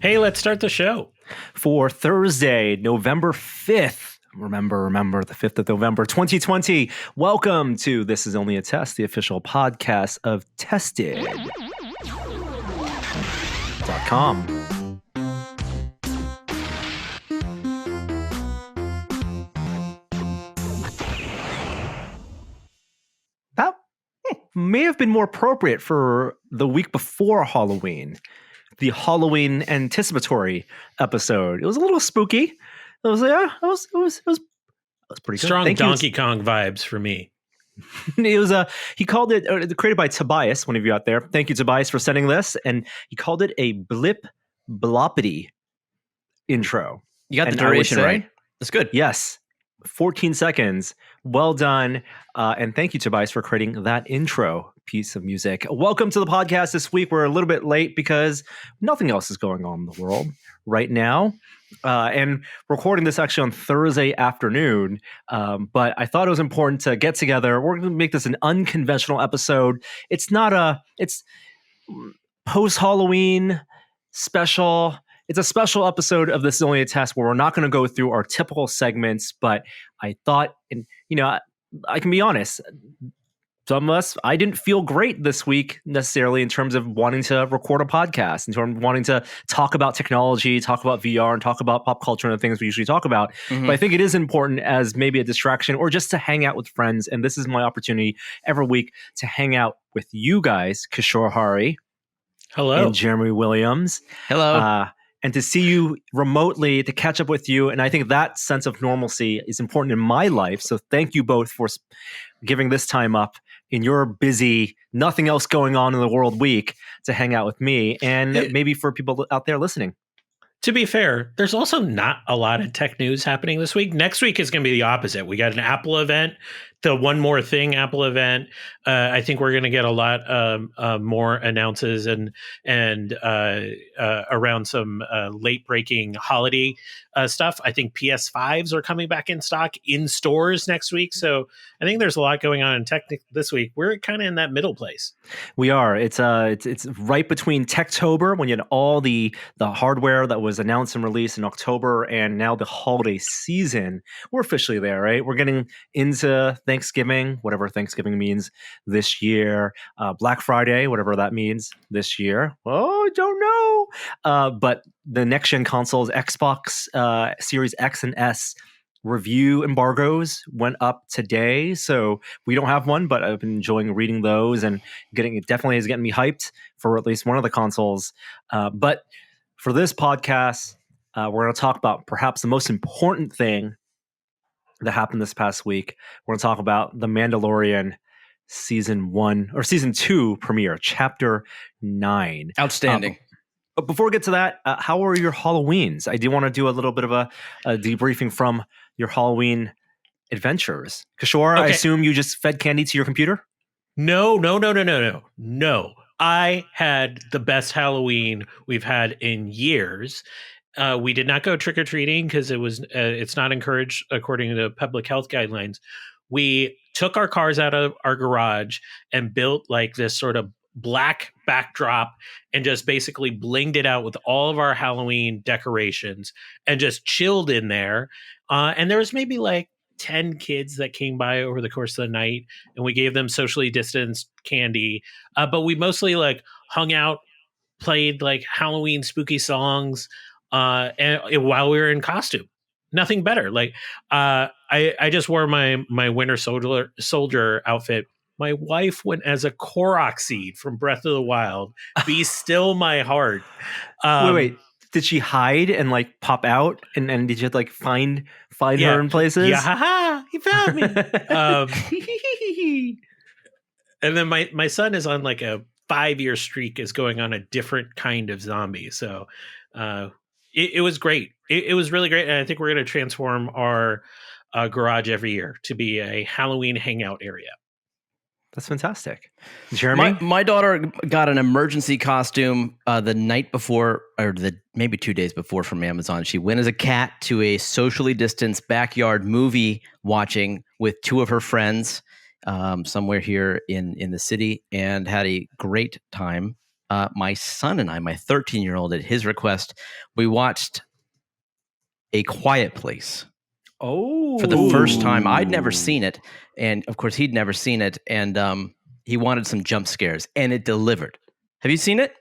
Hey, let's start the show. For Thursday, November 5th. Remember the 5th of November, 2020. Welcome to This Is Only a Test, the official podcast of Tested.com. That may have been more appropriate for the week before Halloween. The Halloween anticipatory episode. It was a little spooky. It was pretty good. Strong Donkey Kong vibes for me. It was he called it created by Tobias, one of you out there. Thank you, Tobias, for sending this. And he called it a blip bloppity intro. You got the duration right. That's good. Yes. 14 seconds. Well done. And thank you, Tobias, for creating that intro piece of music. Welcome to the podcast this week. We're a little bit late because nothing else is going on in the world right now. And recording this actually on Thursday afternoon. But I thought it was important to get together. We're going to make this an unconventional episode. It's post-Halloween special. It's a special episode of This Is Only a Test where we're not going to go through our typical segments, but I thought, and I can be honest, some of us, I didn't feel great this week necessarily in terms of wanting to record a podcast, in terms of wanting to talk about technology, talk about VR, and talk about pop culture and the things we usually talk about. Mm-hmm. But I think it is important as maybe a distraction or just to hang out with friends. And this is my opportunity every week to hang out with you guys, Kishore Hari. Hello. And Jeremy Williams. Hello. And to see you remotely, to catch up with you. And I think that sense of normalcy is important in my life. So thank you both for giving this time up in your busy, nothing else going on in the world week to hang out with me and maybe for people out there listening. To be fair, there's also not a lot of tech news happening this week. Next week is going to be the opposite. We got an Apple event, the One More Thing Apple event. I think we're going to get a lot more announces and around some late breaking holiday stuff. I think PS5s are coming back in stock in stores next week. So I think there's a lot going on in tech this week. We're kind of in that middle place. We are. It's right between Techtober, when you had all the hardware that was announced and released in October, and now the holiday season. We're officially there, right? We're getting into Thanksgiving, whatever Thanksgiving means this year. Black Friday, whatever that means this year. Oh, I don't know. But the next gen consoles, Xbox Series X and S, review embargoes went up today, so we don't have one, but I've been enjoying reading those and it definitely is getting me hyped for at least one of the consoles. But for this podcast, we're going to talk about perhaps the most important thing that happened this past week. We're going to talk about The Mandalorian season 2 premiere, chapter 9. Outstanding. But before we get to that, how were your Halloweens? I do want to do a little bit of a debriefing from your Halloween adventures. Kishore, okay. I assume you just fed candy to your computer? No. I had the best Halloween we've had in years. We did not go trick-or-treating because it's not encouraged according to public health guidelines. We took our cars out of our garage and built like this sort of black backdrop and just basically blinged it out with all of our Halloween decorations and just chilled in there. And there was maybe like 10 kids that came by over the course of the night, and we gave them socially distanced candy. But we mostly like hung out, played like Halloween spooky songs, and while we were in costume. Nothing better. Like I just wore my winter soldier outfit. My wife went as a Korok seed from Breath of the Wild. Be still my heart. Wait. Did she hide and like pop out? And did you like find her in places? Yeah, haha, he found me. And then my son is on like a 5-year streak, is going on a different kind of zombie. So it was great. It was really great. And I think we're going to transform our garage every year to be a Halloween hangout area. That's fantastic. Jeremy? My daughter got an emergency costume the night before, or maybe 2 days before, from Amazon. She went as a cat to a socially distanced backyard movie watching with 2 of her friends somewhere here in the city, and had a great time. my son and I, my 13-year-old, at his request, we watched A Quiet Place. Oh, For the first time. I'd never seen it, and of course he'd never seen it, and he wanted some jump scares, and it delivered. Have you seen it?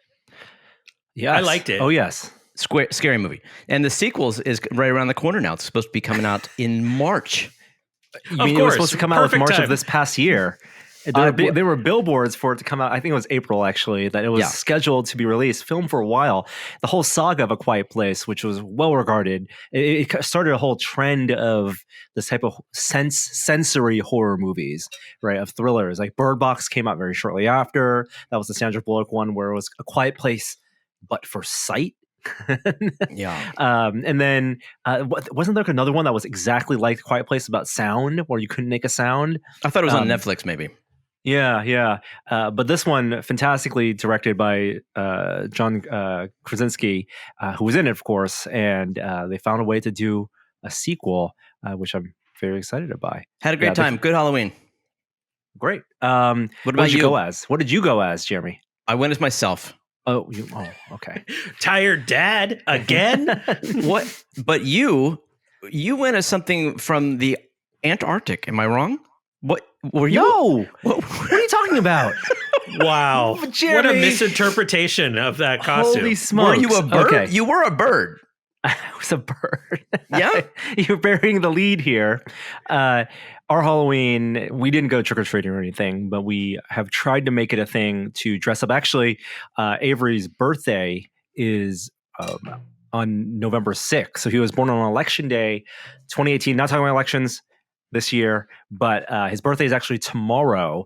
Yes. I liked it. Oh, yes. Scary movie. And the sequels is right around the corner now. It's supposed to be coming out in March. You mean it was supposed to come out in March of this past year? There were billboards for it to come out. I think it was April, actually, that it was scheduled to be released, filmed for a while. The whole saga of A Quiet Place, which was well regarded, it started a whole trend of this type of sensory horror movies, right? Of thrillers. Like Bird Box came out very shortly after. That was the Sandra Bullock one, where it was A Quiet Place, but for sight. Yeah. And then wasn't there another one that was exactly like Quiet Place about sound, where you couldn't make a sound? I thought it was on Netflix, maybe. Yeah. But this one, fantastically directed by John Krasinski, who was in it, of course, and they found a way to do a sequel, which I'm very excited about. Had a great time. Good Halloween. Great. What about you? What did you go as, Jeremy? I went as myself. Oh, okay. Tired dad again? What? But you went as something from the Antarctic. Am I wrong? What were you? No. What are you talking about? Wow. Jeremy. What a misinterpretation of that costume. Holy smokes. Were you a bird? Okay. You were a bird. I was a bird. Yeah. You're bearing the lead here. Our Halloween, we didn't go trick-or-treating or anything, but we have tried to make it a thing to dress up. Actually, Avery's birthday is on November 6th. So he was born on election day, 2018. Not talking about elections this year, but his birthday is actually tomorrow.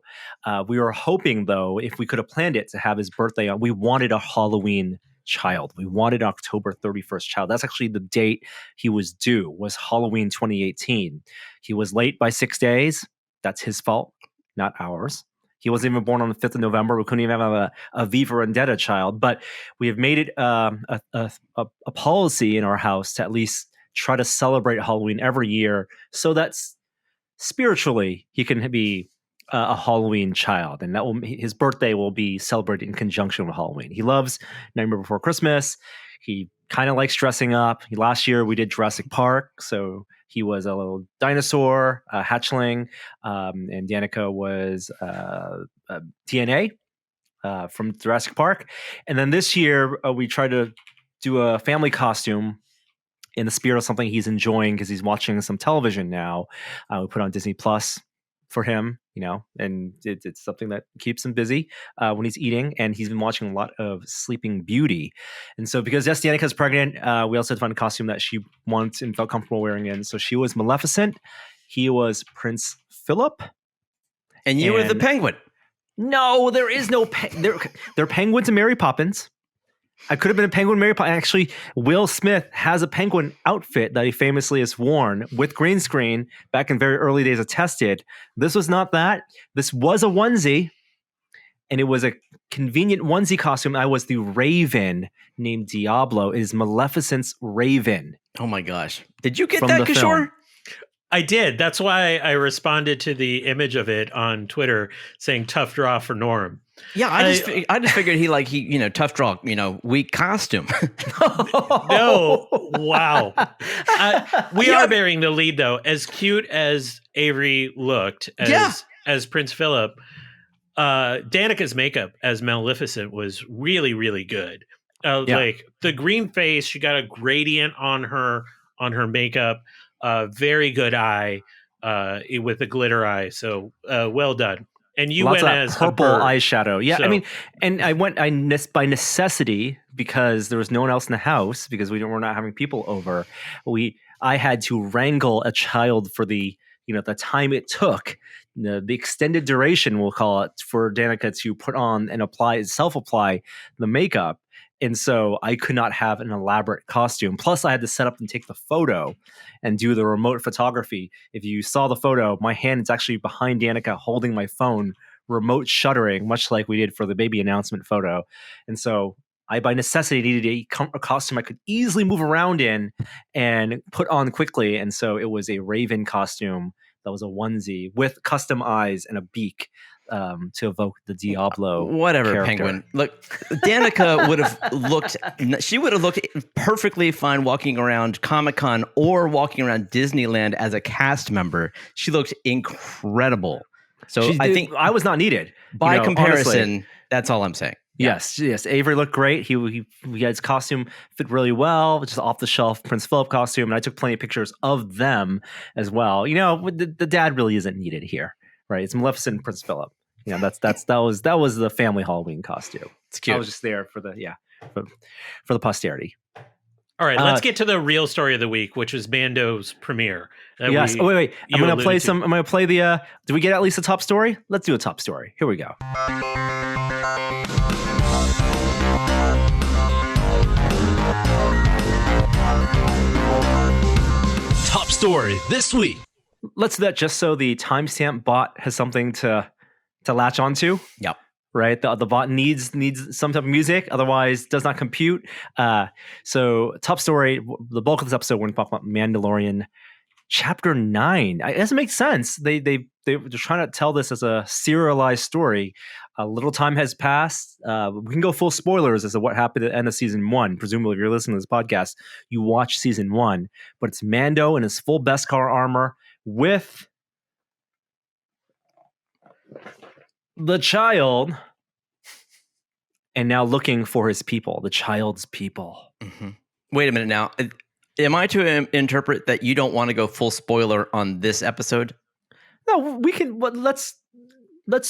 We were hoping, though, if we could have planned it, to have his birthday on. We wanted a Halloween child. We wanted October 31st child. That's actually the date he was due, was Halloween 2018. He was late by 6 days. That's his fault, not ours. He wasn't even born on the 5th of November. We couldn't even have a V for Vendetta child. But we have made it a policy in our house to at least try to celebrate Halloween every year, so that's spiritually he can be a Halloween child, and his birthday will be celebrated in conjunction with Halloween. He loves Nightmare Before Christmas. He kind of likes dressing up. Last year we did Jurassic Park, so he was a little dinosaur, a hatchling, and Danica was DNA from Jurassic Park. And then this year we tried to do a family costume in the spirit of something he's enjoying, because he's watching some television now. We put on Disney Plus for him, and it's something that keeps him busy when he's eating. And he's been watching a lot of Sleeping Beauty. And so because Danica's pregnant, we also had to find a costume that she wants and felt comfortable wearing in. So she was Maleficent. He was Prince Philip. And you were the Penguin. No, there is no they're penguins and Mary Poppins. I could have been a penguin, Mary Poppins. Actually, Will Smith has a penguin outfit that he famously has worn with green screen back in very early days of Tested. This was not that. This was a onesie, and it was a convenient onesie costume. I was the Raven named Diablo. It is Maleficent's Raven. Oh my gosh. Did you get that, Kishore? I did. That's why I responded to the image of it on Twitter saying tough draw for Norm. Yeah, I just figured he tough draw, weak costume. No, wow. We are bearing the lead, though. As cute as Avery looked as Prince Philip, Danica's makeup as Maleficent was really, really good. Like the green face, she got a gradient on her makeup. Very good eye with the glitter eye. So well done. And you went as purple eyeshadow. Yeah, so. I mean, and I went by necessity, because there was no one else in the house, because we're not having people over. I had to wrangle a child for the the time it took, the extended duration, we'll call it, for Danica to put on and self-apply the makeup. And so I could not have an elaborate costume. Plus, I had to set up and take the photo and do the remote photography. If you saw the photo, my hand is actually behind Danica holding my phone, remote shuttering, much like we did for the baby announcement photo. And so I, by necessity, needed a costume I could easily move around in and put on quickly. And so it was a Raven costume that was a onesie with custom eyes and a beak. to evoke the Diablo. Whatever, character. Penguin. Look, Danica would have looked. She would have looked perfectly fine walking around Comic-Con or walking around Disneyland as a cast member. She looked incredible. So I think I was not needed by comparison. Honestly. That's all I'm saying. Yes. Avery looked great. He had his costume fit really well, which is off the shelf Prince Philip costume, and I took plenty of pictures of them as well. The dad really isn't needed here, right? It's Maleficent and Prince Philip. That was the family Halloween costume. It's cute. I was just there for the posterity. All right, let's get to the real story of the week, which is Mando's premiere. Yes. Wait. I'm going to play some. I'm going to play the. Do we get at least a top story? Let's do a top story. Here we go. Top story this week. Let's do that just so the timestamp bot has something to latch onto. Yep. Right. The bot needs some type of music, otherwise does not compute. So top story, the bulk of this episode, we're going to talk about Mandalorian Chapter 9. It doesn't make sense. They're trying to tell this as a serialized story. A little time has passed. We can go full spoilers as to what happened at the end of season 1. Presumably, if you're listening to this podcast, you watch season 1. But it's Mando in his full Beskar armor with the child, and now looking for his people, the child's people. Mm-hmm. Wait a minute now. Am I to interpret that you don't want to go full spoiler on this episode? No, we can. Let's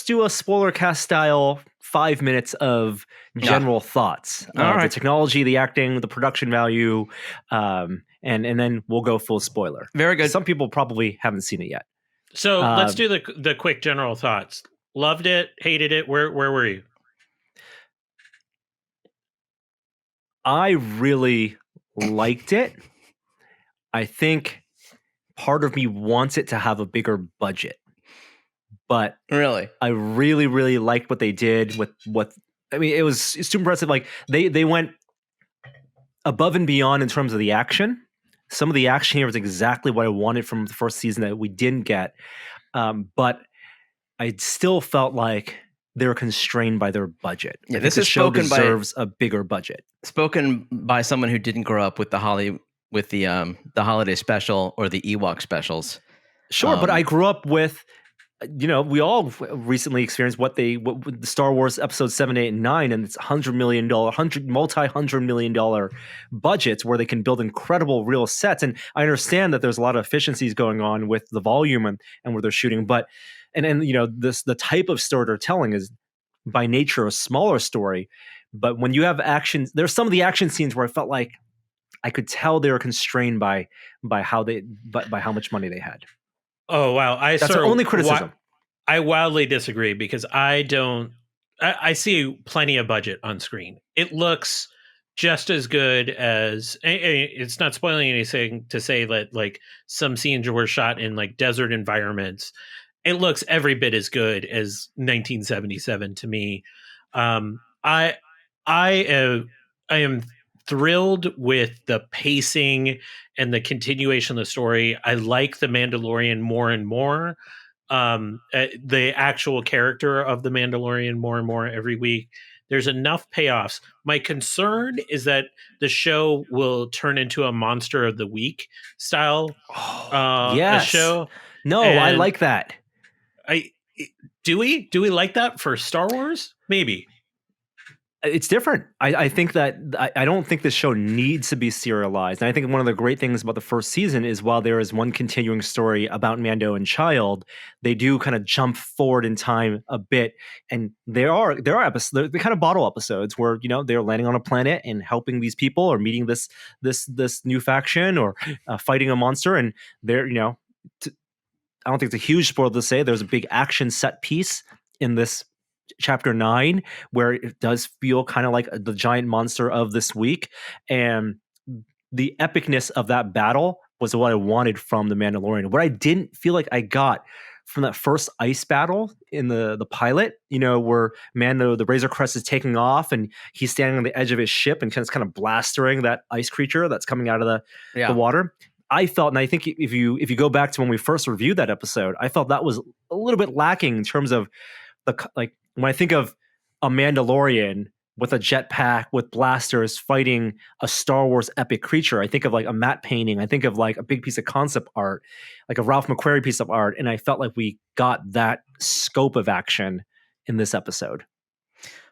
do a spoiler cast style 5 minutes of general thoughts. All right. The technology, the acting, the production value, and then we'll go full spoiler. Very good. Some people probably haven't seen it yet. So let's do the quick general thoughts. Loved it, hated it. Where were you? I really liked it. I think part of me wants it to have a bigger budget. But really, I really, really liked what they did with what it's too impressive. Like they went above and beyond in terms of the action. Some of the action here was exactly what I wanted from the first season that we didn't get. But I still felt like they were constrained by their budget. Yeah, this show deserves a bigger budget. Spoken by someone who didn't grow up with the holiday special or the Ewok specials. Sure, but I grew up with, we all recently experienced what the Star Wars episodes 7, 8, and 9, and it's multi-$100 million budgets where they can build incredible real sets. And I understand that there's a lot of efficiencies going on with the volume and where they're shooting, but the type of story they're telling is by nature a smaller story. But when you have action, there's some of the action scenes where I felt like I could tell they were constrained by how much money they had. Oh wow! That's the only criticism. I wildly disagree because I see plenty of budget on screen. It looks just as good as. It's not spoiling anything to say that like some scenes were shot in like desert environments. It looks every bit as good as 1977 to me. I am thrilled with the pacing and the continuation of the story. I like the Mandalorian more and more. The actual character of the Mandalorian more and more every week. There's enough payoffs. My concern is that the show will turn into a Monster of the Week style yes. show. No, I like that. Do we like that for Star Wars? Maybe. It's different. I think that I don't think this show needs to be serialized. And I think one of the great things about the first season is while there is one continuing story about Mando and Child, they do kind of jump forward in time a bit. And there are episodes, they're kind of bottle episodes where, they're landing on a planet and helping these people or meeting this new faction or fighting a monster. And they're, I don't think it's a huge spoiler to say there's a big action set piece in this Chapter 9 where it does feel kind of like the giant monster of this week, and the epicness of that battle was what I wanted from the Mandalorian. What I didn't feel like I got from that first ice battle in the pilot, where Mando, the Razor Crest, is taking off and he's standing on the edge of his ship and kind of blastering that ice creature that's coming out of the water. I felt, and I think if you go back to when we first reviewed that episode, I felt that was a little bit lacking in terms of like when I think of a Mandalorian with a jetpack with blasters fighting a Star Wars epic creature, I think of like a matte painting. I think of like a big piece of concept art, like a Ralph McQuarrie piece of art, and I felt like we got that scope of action in this episode.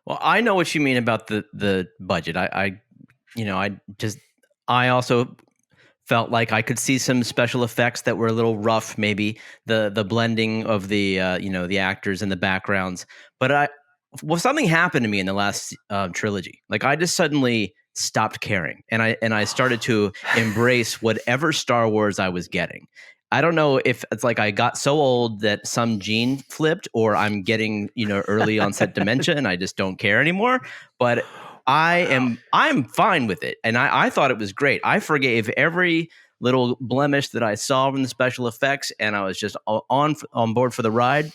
Well, I know what you mean about the budget. I also felt like I could see some special effects that were a little rough, maybe the blending of the the actors and the backgrounds. But something happened to me in the last trilogy. Like I just suddenly stopped caring, and I started to embrace whatever Star Wars I was getting. I don't know if it's like I got so old that some gene flipped, or I'm getting early onset dementia and I just don't care anymore. But I'm fine with it, and I thought it was great. I forgave every little blemish that I saw from the special effects, and I was just on board for the ride.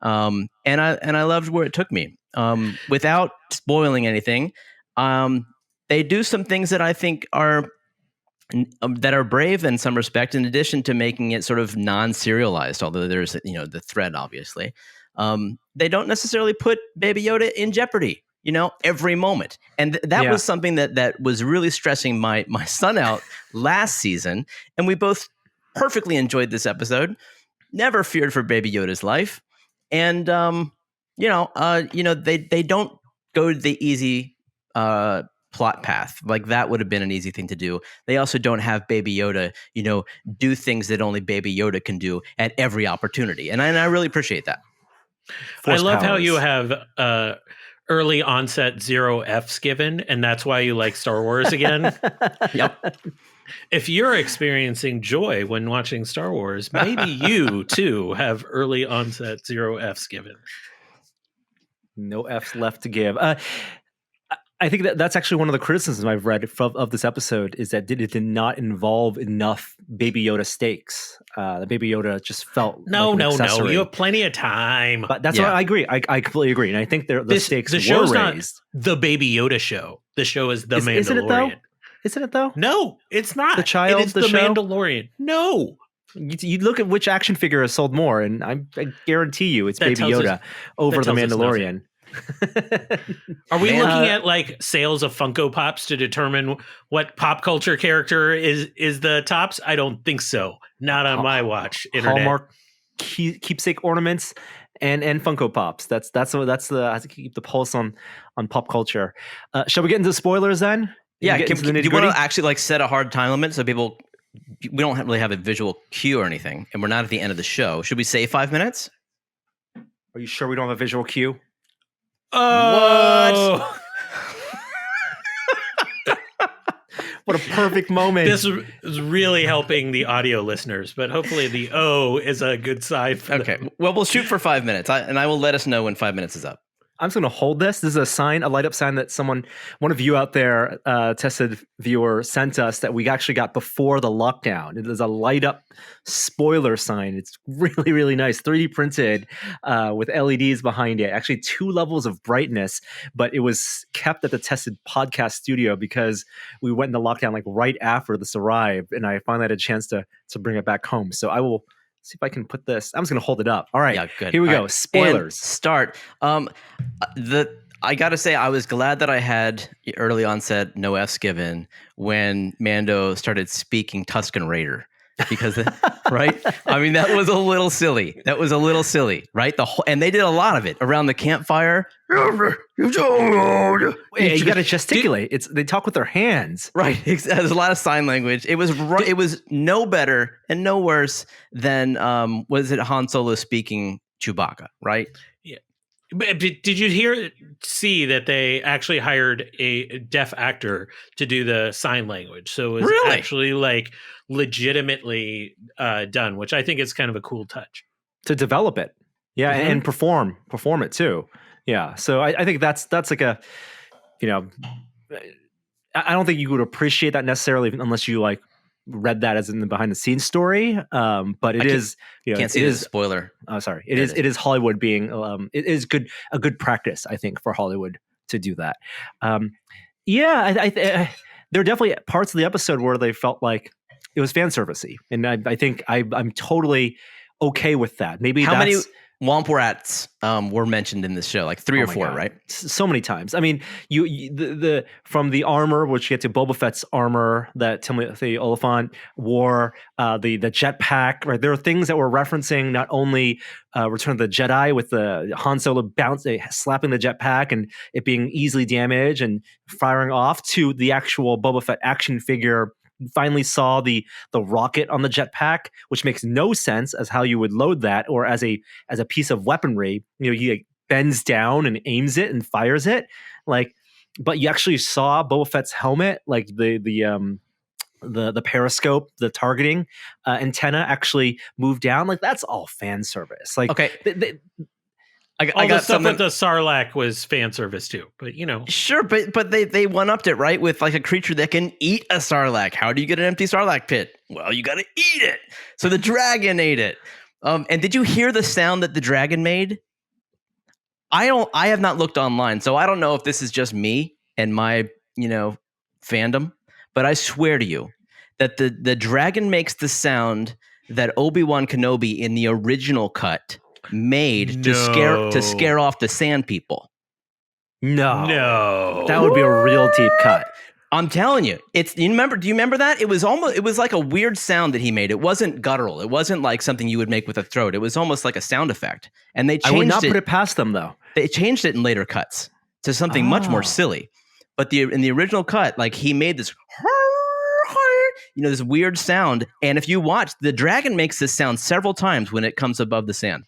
And I loved where it took me. Without spoiling anything, they do some things that I think are brave in some respect, in addition to making it sort of non-serialized, although there's the thread, obviously. They don't necessarily put Baby Yoda in jeopardy every moment, and that was something that was really stressing my son out last season, and we both perfectly enjoyed this episode, never feared for Baby Yoda's life. And they don't go to the easy plot path. Like that would have been an easy thing to do. They also don't have Baby Yoda, do things that only Baby Yoda can do at every opportunity. And I really appreciate that. I love how you have early onset 0 Fs given, and that's why you like Star Wars again. Yep. If you're experiencing joy when watching Star Wars, maybe you too have early onset 0 Fs given. No Fs left to give. I think that's actually one of the criticisms I've read of this episode, is that it did not involve enough Baby Yoda stakes. The Baby Yoda just felt no. accessory. You have plenty of time. But that's what I agree. I completely agree, and I think the stakes the show's were not raised. The Baby Yoda show. The show is the Mandalorian. Isn't it though? No, it's not. The child, it is the show? Mandalorian. No. You look at which action figure has sold more, and I guarantee you it's Baby Yoda over the Mandalorian. Are we looking at like sales of Funko Pops to determine what pop culture character is the tops? I don't think so. Not on my watch. Internet. Hallmark keepsake ornaments and Funko Pops. That's the I have to keep the pulse on pop culture. Shall we get into spoilers then? Yeah, do you want to actually like set a hard time limit so people? We don't really have a visual cue or anything, and we're not at the end of the show. Should we say 5 minutes? Are you sure we don't have a visual cue? Oh. What a perfect moment. This is really helping the audio listeners, but hopefully the O is a good sign for them. Well, we'll shoot for 5 minutes, and I will let us know when 5 minutes is up. I'm just going to hold this. This is a light up sign that one of you out there, tested viewer, sent us that we actually got before the lockdown. It is a light up spoiler sign. It's really, really nice. 3D printed with LEDs behind it. Actually 2 levels of brightness, but it was kept at the Tested podcast studio because we went into lockdown like right after this arrived, and I finally had a chance to bring it back home. So I will see if I can put this. I'm just going to hold it up. All right. Yeah, good. Here we go. Right. Spoilers. And start. I got to say, I was glad that I had early onset no F's given when Mando started speaking Tusken Raider. Because, right? I mean, that was a little silly. Right? And they did a lot of it around the campfire. Yeah, you got to gesticulate. They talk with their hands. Right. There's a lot of sign language. It was no better and no worse than was it Han Solo speaking Chewbacca, right? Yeah. But did you see that they actually hired a deaf actor to do the sign language? So it was actually like legitimately done, which I think is kind of a cool touch. To develop it. Yeah, mm-hmm. and perform it too. Yeah. So I think that's like a, I don't think you would appreciate that necessarily unless you like read that as in the behind the scenes story. But it is, can't see the spoiler. Oh, sorry. It is Hollywood being, it is a good practice, I think, for Hollywood to do that. There are definitely parts of the episode where they felt like it was fan servicey, and I think I'm totally okay with that. Maybe Womp rats were mentioned in this show, like 3 or 4, God. right? So many times. I mean, the from the armor, which you get to Boba Fett's armor that Timothy Oliphant wore, the jetpack, right? There are things that were referencing not only Return of the Jedi with the Han Solo slapping the jetpack and it being easily damaged and firing off, to the actual Boba Fett action figure. Finally saw the rocket on the jetpack, which makes no sense as how you would load that, or as a piece of weaponry. He like, bends down and aims it and fires it, like. But you actually saw Boba Fett's helmet, like the periscope, the targeting antenna actually move down. Like that's all fan service. Like Okay. I got the stuff something. with the Sarlacc was fan service too, but Sure, but they one-upped it, right? With like a creature that can eat a Sarlacc. How do you get an empty Sarlacc pit? Well, you got to eat it. So the dragon ate it. And did you hear the sound that the dragon made? I have not looked online, so I don't know if this is just me and my, fandom, but I swear to you that the dragon makes the sound that Obi-Wan Kenobi in the original cut made to scare off the sand people. No, that would be a real deep cut. I'm telling you, do you remember that? It was like a weird sound that he made. It wasn't guttural. It wasn't like something you would make with a throat. It was almost like a sound effect. And they changed it. I would not put it past them though. They changed it in later cuts to something much more silly. But in the original cut, like he made this this weird sound. And if you watch, the dragon makes this sound several times when it comes above the sand.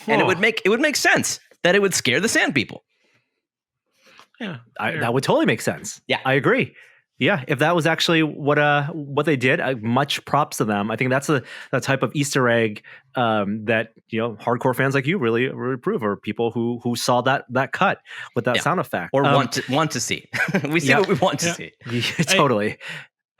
And it would make sense that it would scare the sand people. Yeah, that would totally make sense. Yeah, I agree. Yeah, if that was actually what they did, much props to them. I think that's the type of Easter egg that hardcore fans like you really approve, or people who saw that cut with that sound effect, or want to see. We see what we want to see. Yeah, totally.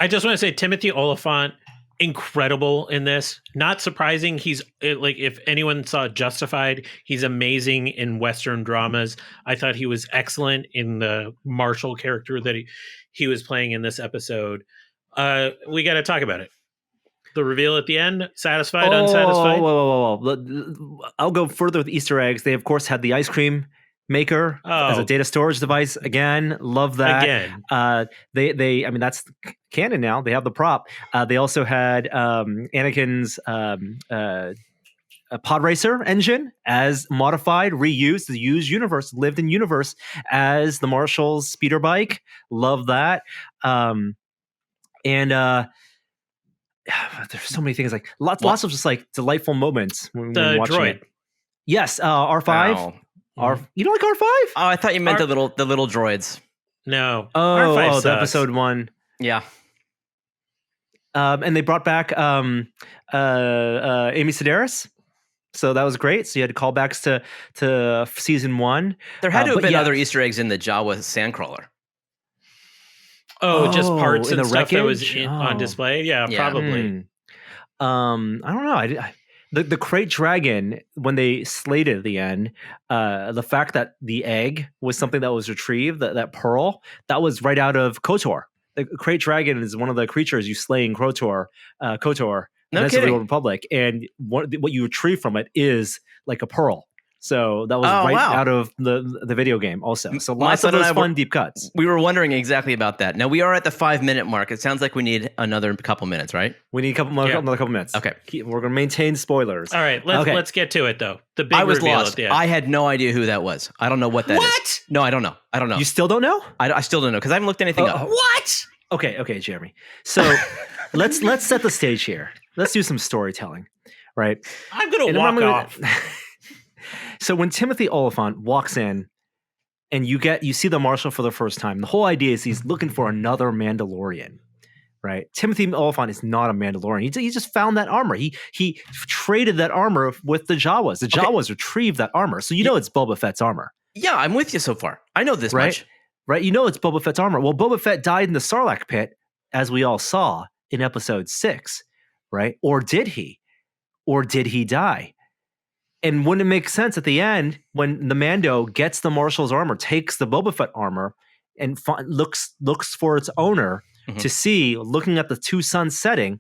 I just want to say Timothy Oliphant, incredible in this. Not surprising. He's like, if anyone saw Justified, he's amazing in Western dramas. I thought he was excellent in the Marshall character that he was playing in this episode. We got to talk about it. The reveal at the end, satisfied, unsatisfied? Whoa. I'll go further with Easter eggs. They, of course, had the ice cream maker as a data storage device. Again, love that. Again. I mean, that's canon now. They have the prop. They also had Anakin's pod racer engine as modified, reused, the used universe, lived in universe as the Marshall's speeder bike. Love that. And there's so many things, like lots of just like delightful moments when watching droid. it. Yes, R5. Wow. You don't like R5? Oh, I thought you meant the little droids. No. R5 the episode 1. Yeah. And they brought back Amy Sedaris. So that was great. So you had callbacks to season 1. There had to have been other Easter eggs in the Jawa sandcrawler. Just parts and the stuff wreckage? that was on display? Yeah, probably. I don't know. The crate dragon, when they slated at the end, the fact that the egg was something that was retrieved, that pearl, that was right out of KOTOR. The crate dragon is one of the creatures you slay in KOTOR. No kidding. The Republic, and what you retrieve from it is like a pearl. So that was out of the video game also. So lots of those fun deep cuts. We were wondering exactly about that. Now we are at the 5-minute mark. It sounds like we need another couple minutes, right? We need another couple minutes. Okay. We're going to maintain spoilers. All right, let's get to it though. The big I was reveal lost. at the end. I had no idea who that was. I don't know what that is. What? No, I don't know. You still don't know? I still don't know because I haven't looked anything up. What? Okay, Jeremy. So let's set the stage here. Let's do some storytelling, right? I'm going to walk off. So when Timothy Oliphant walks in and you see the Marshal for the first time, the whole idea is he's looking for another Mandalorian, right? Timothy Oliphant is not a Mandalorian. He just found that armor. He traded that armor with the Jawas. The Jawas retrieved that armor. So it's Boba Fett's armor. Yeah, I'm with you so far. I know this much. Right? It's Boba Fett's armor. Well, Boba Fett died in the Sarlacc pit, as we all saw in episode 6, right? Or did he? Or did he die? And wouldn't it make sense at the end when the Mando gets the Marshal's armor, takes the Boba Fett armor, and looks for its owner to see, looking at the two suns setting,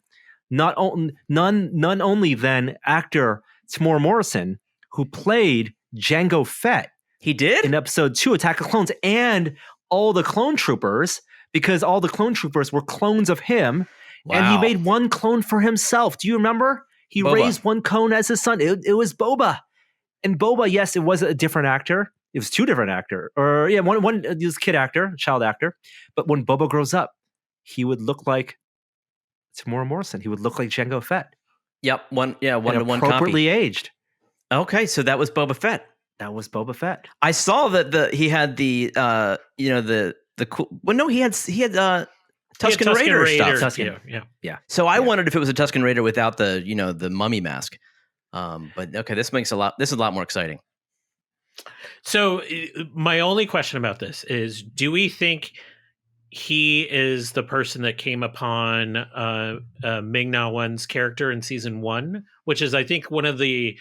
none only then actor Tamora Morrison, who played Jango Fett He did? in episode 2, Attack of Clones, and all the clone troopers, because all the clone troopers were clones of him. And he Wow. made one clone for himself. Do you remember? He Boba. raised one clone as his son. It was Boba. And Boba, yes, it was a different actor. It was two different actors. Or yeah, one this kid actor, child actor. But when Boba grows up, he would look like Tamora Morrison. He would look like Jango Fett. Yep. One to one appropriately copy. aged. Okay, so that was Boba Fett. That was Boba Fett. I saw that he had the cool. Well, no, he had Tusken Raider stuff. Tusken. Yeah. So I wondered if it was a Tusken Raider without the mummy mask. But okay, this is a lot more exciting. So my only question about this is, do we think he is the person that came upon Ming-Na Wen's character in season 1, which is, I think, one of the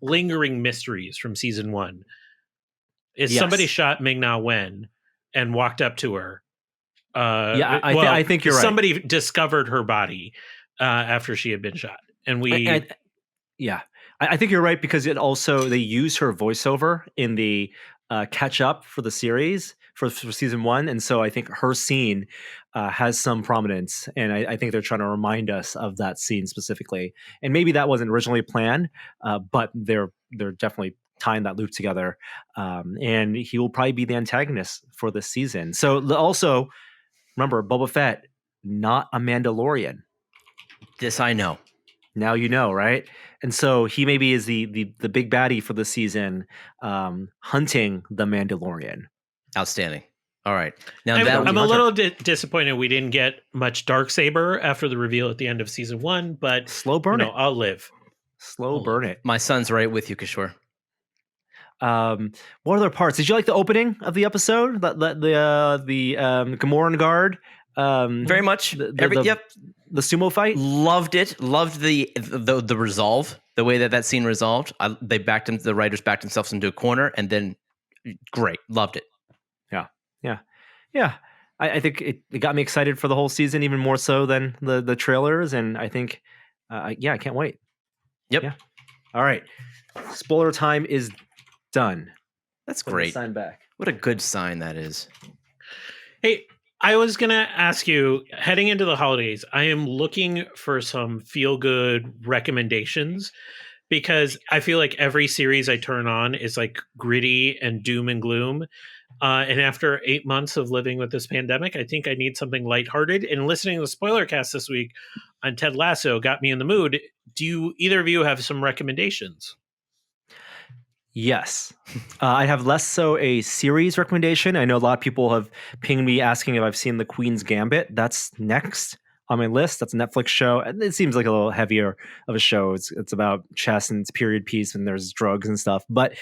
lingering mysteries from season 1? Is somebody shot Ming-Na Wen and walked up to her? I think you're right. Somebody discovered her body after she had been shot, and we. I think you're right, because it also, they use her voiceover in the catch up for the series for season 1, and so I think her scene has some prominence, and I think they're trying to remind us of that scene specifically. And maybe that wasn't originally planned, but they're definitely tying that loop together, and he will probably be the antagonist for this season. So also remember, Boba Fett, not a Mandalorian. This I know. Now you know, right? And so he maybe is the big baddie for the season, hunting the Mandalorian. Outstanding. All right. Now I'm a little disappointed we didn't get much Darksaber after the reveal at the end of season 1, but slow burn it. I'll live. Burn it. My son's right with you, Kishore. What other parts? Did you like the opening of the episode? The Gamoran Guard? Very much. The sumo fight. Loved it. Loved the resolve. The way that scene resolved. The writers backed themselves into a corner, and then great. Loved it. Yeah. I think it got me excited for the whole season, even more so than the trailers. And I think, I can't wait. Yep. Yeah. All right. Spoiler time is done. That's great. Sign back. What a good sign that is. Hey, I was going to ask you, heading into the holidays, I am looking for some feel-good recommendations, because I feel like every series I turn on is like gritty and doom and gloom. And after 8 months of living with this pandemic, I think I need something lighthearted. And listening to the spoiler cast this week on Ted Lasso got me in the mood. Do either of you have some recommendations? Yes. I have less so a series recommendation. I know a lot of people have pinged me asking if I've seen The Queen's Gambit. That's next on my list. That's a Netflix show. And it seems like a little heavier of a show. It's about chess and it's period piece and there's drugs and stuff. But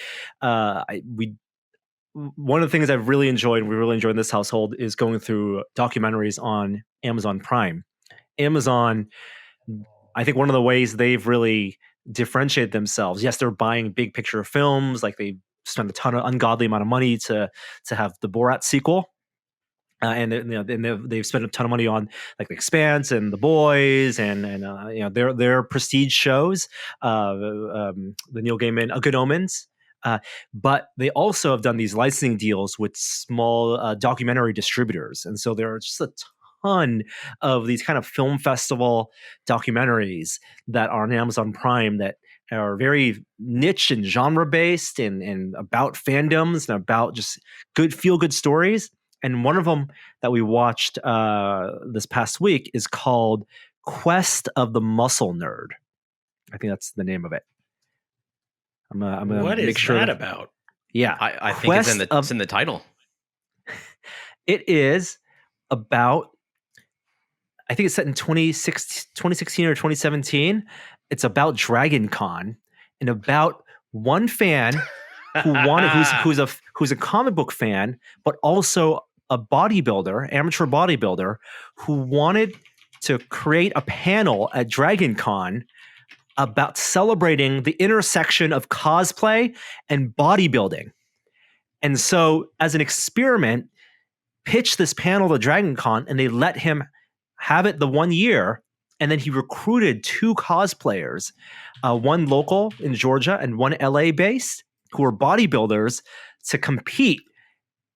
one of the things I've really enjoyed, we really enjoyed in this household, is going through documentaries on Amazon Prime. Amazon, I think one of the ways they've really differentiate themselves. Yes, they're buying big picture films, like they spend a ton of ungodly amount of money to have the Borat sequel, and they've spent a ton of money on like The Expanse and The Boys and their prestige shows, the Neil Gaiman Good Omens. But they also have done these licensing deals with small documentary distributors, and so there are just a ton of these kind of film festival documentaries that are on Amazon Prime that are very niche and genre based and about fandoms and about just feel good stories. And one of them that we watched this past week is called Quest of the Muscle Nerd. I think that's the name of it. I'm gonna what make is sure that about? Yeah, I think it's in the title. It is about, I think it's set in 2016 or 2017. It's about Dragon Con and about one fan who's a comic book fan, but also a bodybuilder, amateur bodybuilder, who wanted to create a panel at Dragon Con about celebrating the intersection of cosplay and bodybuilding. And so, as an experiment, pitched this panel to Dragon Con, and they let him have it the 1 year and then he recruited 2 cosplayers, one local in Georgia and one LA based, who were bodybuilders, to compete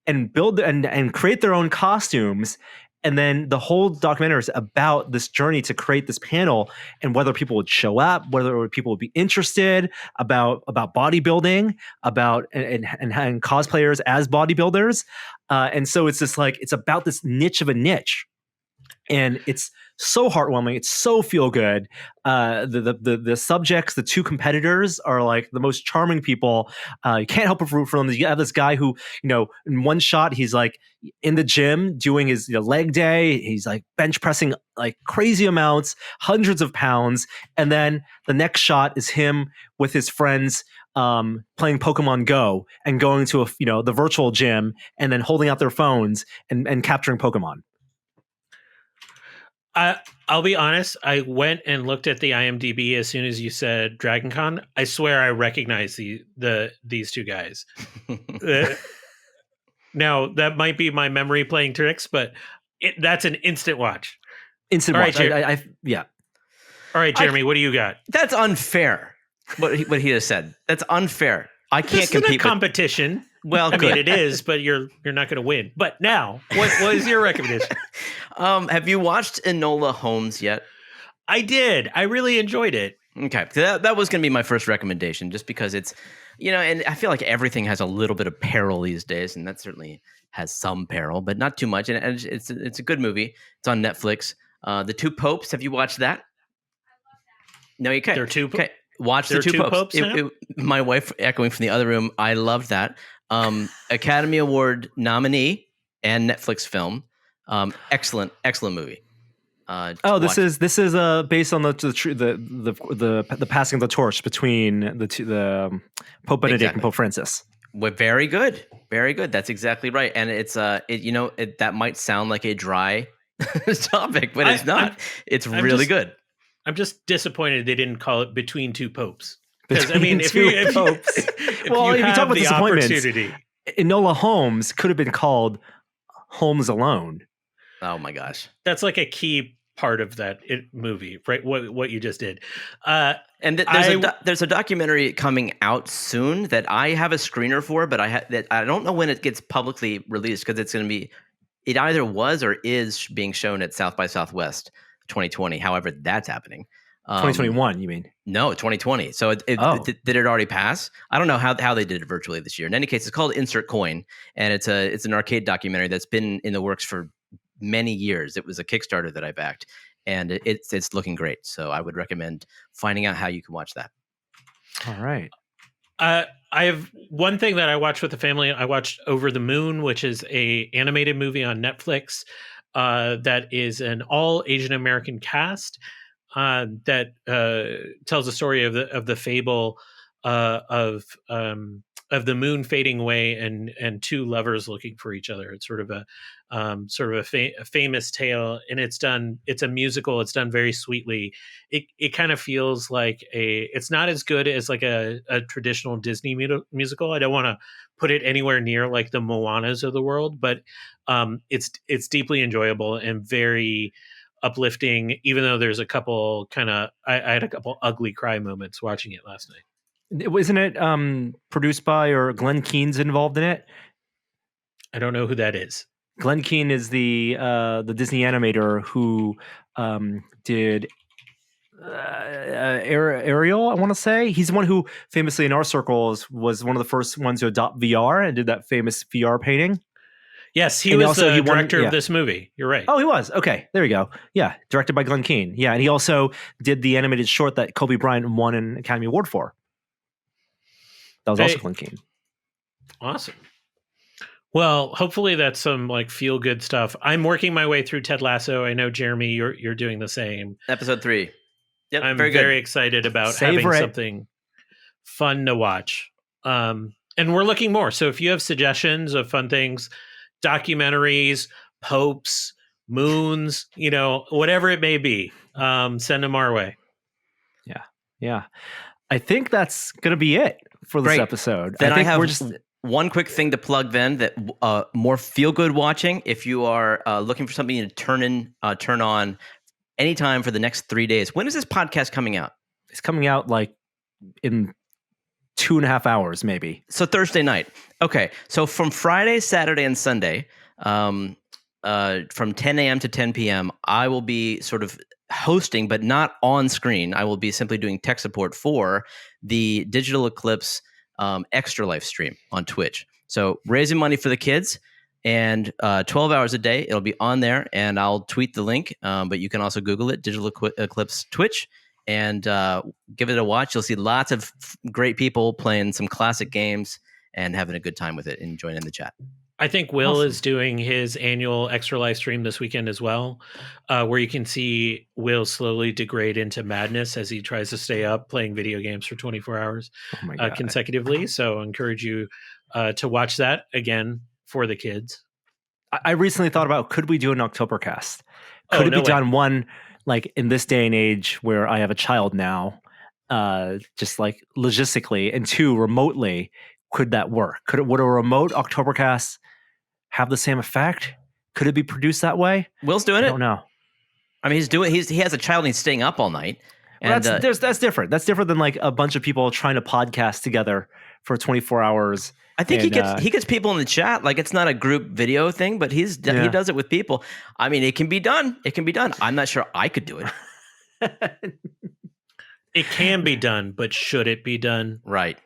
and build and create their own costumes. And then the whole documentary is about this journey to create this panel and whether people would show up, whether people would be interested about bodybuilding, about and cosplayers as bodybuilders. And so it's just like, it's about this niche of a niche. And it's so heartwarming. It's so feel good. The subjects, the 2 competitors, are like the most charming people. You can't help but root for them. You have this guy who, in one shot, he's like in the gym doing his leg day. He's like bench pressing like crazy amounts, hundreds of pounds. And then the next shot is him with his friends playing Pokemon Go and going to the virtual gym and then holding out their phones and capturing Pokemon. I'll be honest. I went and looked at the IMDb as soon as you said Dragon Con. I swear I recognize these 2 guys. Now that might be my memory playing tricks, but that's an instant watch. Instant watch. Yeah. All right, Jeremy, what do you got? That's unfair. What he has said. That's unfair. I can't compete. This is a competition. Well, I mean, it is, but you're not going to win. But now, what is your recommendation? Have you watched Enola Holmes yet? I did. I really enjoyed it. Okay, that was going to be my first recommendation, just because it's, and I feel like everything has a little bit of peril these days, and that certainly has some peril, but not too much. And it's a good movie. It's on Netflix. The 2 Popes. Have you watched that? No, you can't. There are 2. Okay, watch the 2 Popes. My wife echoing from the other room. I loved that. Academy Award nominee and Netflix film. Excellent movie. This is based on the passing of the torch between the Pope Benedict and Pope Francis. Well, very good. That's exactly right. And it's that might sound like a dry topic, but it's not. It's really good. I'm just disappointed they didn't call it Between Two Popes. Because I mean, if you if you talk about disappointments, Enola Holmes could have been called Holmes Alone. Oh my gosh, that's like a key part of that movie, right? What you just did. And there's a documentary coming out soon that I have a screener for, but I don't know when it gets publicly released, because it's going to be, it either was or is being shown at South by Southwest 2020. However, that's happening. 2021, you mean? No, 2020. So did it already pass? I don't know how they did it virtually this year. In any case, it's called Insert Coin, and it's an arcade documentary that's been in the works for many years. It was a Kickstarter that I backed, and it's looking great. So I would recommend finding out how you can watch that. All right. I have one thing that I watched with the family. I watched Over the Moon, which is a animated movie on Netflix that is an all Asian American cast that tells the story of the fable of the moon fading away and 2 lovers looking for each other. It's sort of a famous tale, and it's a musical. It's done very sweetly. It kind of feels like it's not as good as like a traditional Disney musical. I don't want to put it anywhere near like the Moanas of the world, but it's deeply enjoyable and very uplifting, even though there's a couple I had a couple ugly cry moments watching it last night. Isn't it produced by, or Glenn Keane's involved in it? I don't know who that is. Glenn Keane is the Disney animator who did Ariel, I want to say. He's the one who famously in our circles was one of the first ones to adopt VR and did that famous VR painting. Yes, he was the director of this movie. You're right. Oh, he was. Okay, there you go. Yeah, directed by Glenn Keane. Yeah, and he also did the animated short that Kobe Bryant won an Academy Award for. That was also Glenn Keane. Awesome. Well, hopefully that's some like feel good stuff. I'm working my way through Ted Lasso. I know, Jeremy, you're doing the same. Episode 3. Yep, I'm very excited about having something fun to watch. And we're looking more. So if you have suggestions of fun things, documentaries, popes, moons, whatever it may be, send them our way. Yeah. I think that's going to be it for this episode. Then I have one quick thing to plug then, that more feel-good watching. If you are looking for something to turn on anytime for the next 3 days. When is this podcast coming out? It's coming out like in 2.5 hours, maybe. So Thursday night. Okay. So from Friday, Saturday, and Sunday, from 10 a.m. to 10 p.m., I will be sort of hosting, but not on screen. I will be simply doing tech support for the Digital Eclipse Extra Life stream on Twitch. So raising money for the kids, and 12 hours a day. It'll be on there, and I'll tweet the link. But you can also Google it, Digital Eclipse Twitch, and give it a watch. You'll see lots of great people playing some classic games and having a good time with it and joining the chat. I think Will is doing his annual Extra Life stream this weekend as well, where you can see Will slowly degrade into madness as he tries to stay up playing video games for 24 hours consecutively. So I encourage you to watch that again for the kids. I recently thought about, could we do an Oktobercast? Could it be done, one, like in this day and age where I have a child now, just like logistically, and two, remotely, could that work? Would a remote Oktobercast have the same effect? Could it be produced that way? Will's doing it. I don't know. I mean, he has a child and he's staying up all night. And Well, that's different. That's different than like a bunch of people trying to podcast together for 24 hours. I think he gets people in the chat. Like, it's not a group video thing, but he does it with people. I mean, it can be done. It can be done. I'm not sure I could do it. It can be done, but should it be done? Right.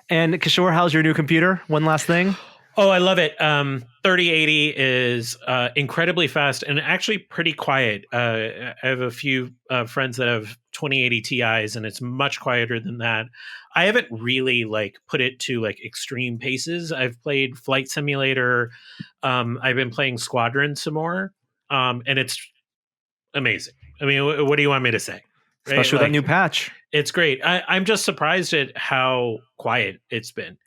And Kishore, how's your new computer? One last thing. Oh, I love it. 3080 is incredibly fast and actually pretty quiet. I have a few friends that have 2080 Ti's, and it's much quieter than that. I haven't really like put it to like extreme paces. I've played Flight Simulator. I've been playing Squadron some more, and it's amazing. I mean, what do you want me to say? Right? Especially with that new patch. It's great. I'm just surprised at how quiet it's been.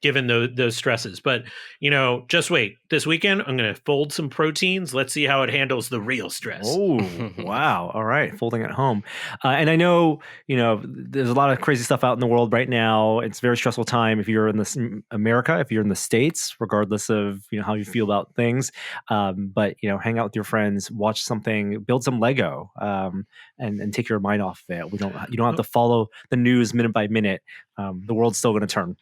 Given those stresses. But, just wait. This weekend, I'm going to fold some proteins. Let's see how it handles the real stress. Oh, wow. All right. Folding at home. And I know, there's a lot of crazy stuff out in the world right now. It's a very stressful time if you're in America, if you're in the States, regardless of, how you feel about things. But, hang out with your friends, watch something, build some Lego, and take your mind off of it. You don't have to follow the news minute by minute. The world's still going to turn.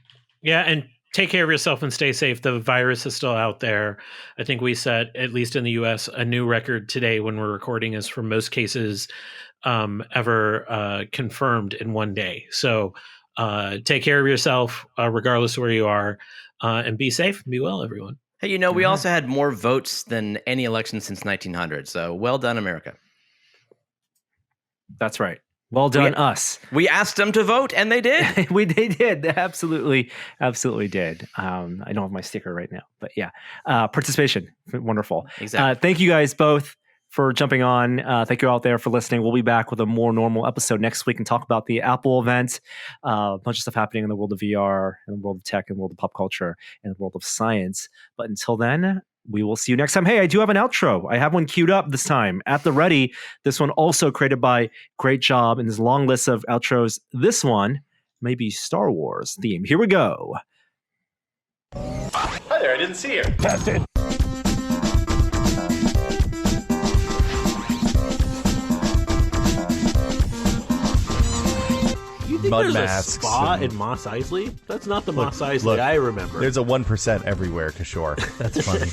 Yeah, and take care of yourself and stay safe. The virus is still out there. I think we set, at least in the U.S., a new record today when we're recording is for most cases ever confirmed in one day. So take care of yourself, regardless of where you are, and be safe and be well, everyone. Hey, we also had more votes than any election since 1900. So well done, America. That's right. Well done, us. We asked them to vote, and they did. They did. They absolutely did. I don't have my sticker right now, but yeah, participation, wonderful. Exactly. Thank you guys both for jumping on. Thank you out there for listening. We'll be back with a more normal episode next week and talk about the Apple event. A bunch of stuff happening in the world of VR, in the world of tech, in the world of pop culture, in the world of science. But until then, we will see you next time. Hey, I do have an outro. I have one queued up this time at the ready. This one also created by Great Job in this long list of outros. This one may be Star Wars theme. Here we go. Hi there, I didn't see you. Test it. Mud masks. A spa in Mos Eisley? That's not the Mos Eisley I remember. There's a 1% everywhere, Kishore. That's funny.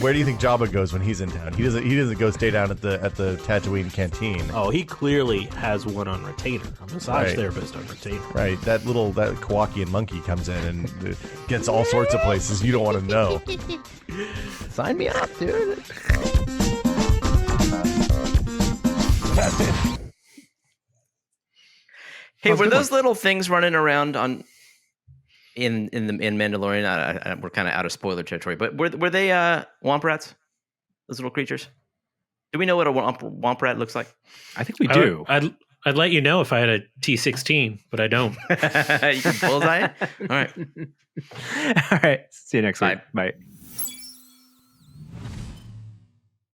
Where do you think Jabba goes when he's in town? He doesn't go stay down at the Tatooine canteen. Oh, he clearly has one on retainer. A massage therapist on retainer. Right. That Kowakian monkey comes in and gets all sorts of places you don't want to know. Sign me up, dude. Hey, were those little things running around in Mandalorian? We're kind of out of spoiler territory, but were they womp rats? Those little creatures? Do we know what a womp rat looks like? I think we do. I'd let you know if I had a T16, but I don't. You can bullseye it? All right. All right. See you next week. Bye. Bye.